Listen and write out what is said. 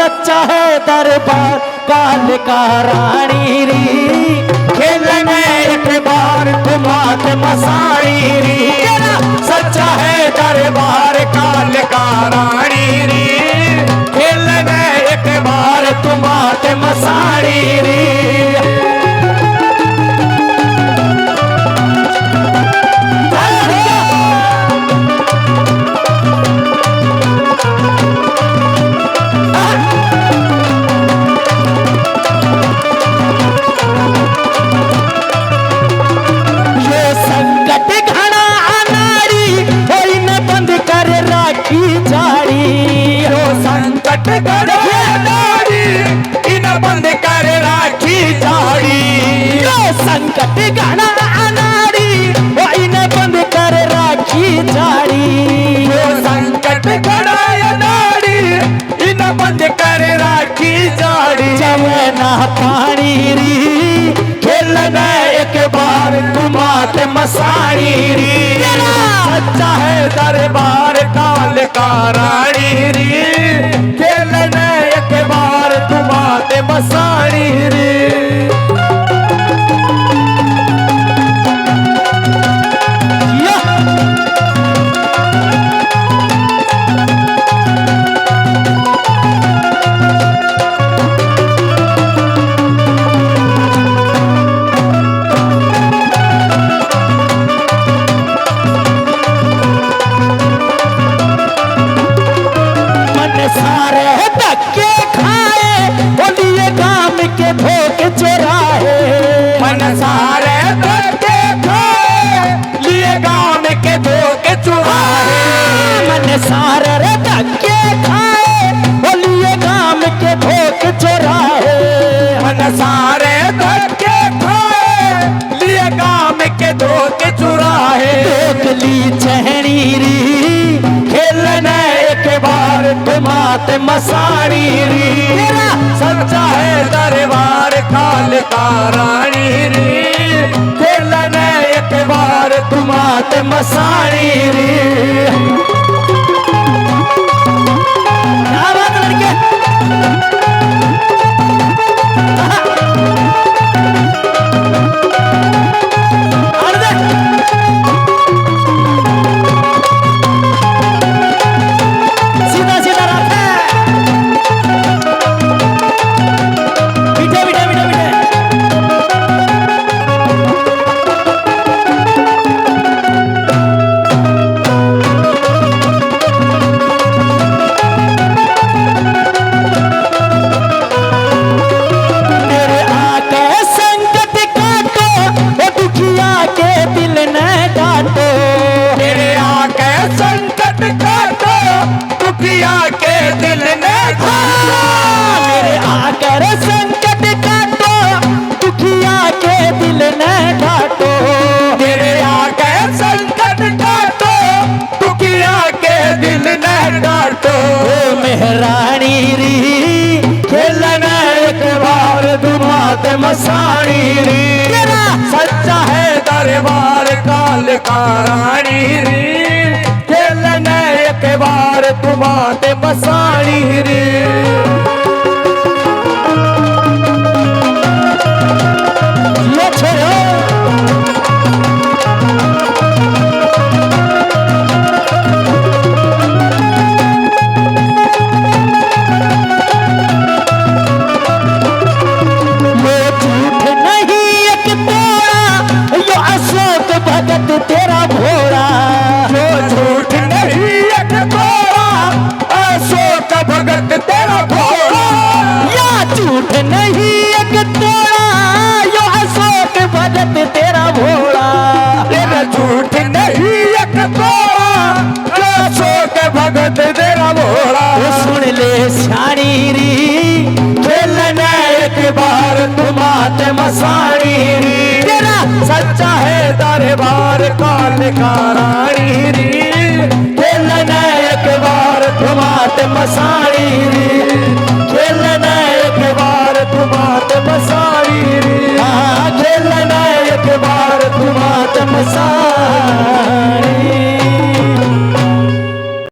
सच्चा है दरबार काल का रानी री, खेलने एक बार तुमात मसाणी री। तेरा सच्चा है दरबार काल का रानी री, खेलने एक बार तुमात मसाणी री। संकट घना अनाड़ी इन बंद कर राखी जाड़ी, संकट घना अनाड़ी इन बंद कर राखी जाड़ी। जमुना पानी री, खेलना एक बार तुमात मसाणी री। सच्चा है दरबार काल का रानी री, खेलना एक बार तुमात मसाणी री। सारे धक्के खाए बोलिए गाम के भोग चुराए, मन सारे धक्के खाए लिए गाम के धोखे चुराए। ली चहनी री, खेलने एक बार तुमात मसाणी री। सच्चा है दरबार काल का रानी री, खेलने एक बार तुमात मसाणी री। रानी री, खेलना एक बार तुमात मसाणी री। सच्चा है दरबार काल का रानी री, खेलना एक बार तुमात मसाणी री। तेरा भोला जो झूठ नहीं एक तोड़ा, अशोक भगत तेरा भोला। या झूठ नहीं एक तोड़ा, यो अशोक भगत तेरा भोला। तेरा झूठ नहीं एक तोड़ा, अशोक भगत तेरा भोला। सुन ले शानी री, खेलना एक बार तुमात मसाणी री। तेरा सच्चा है दरबार काल का रानी री, खेलना एक बार तुमात मसाणी री।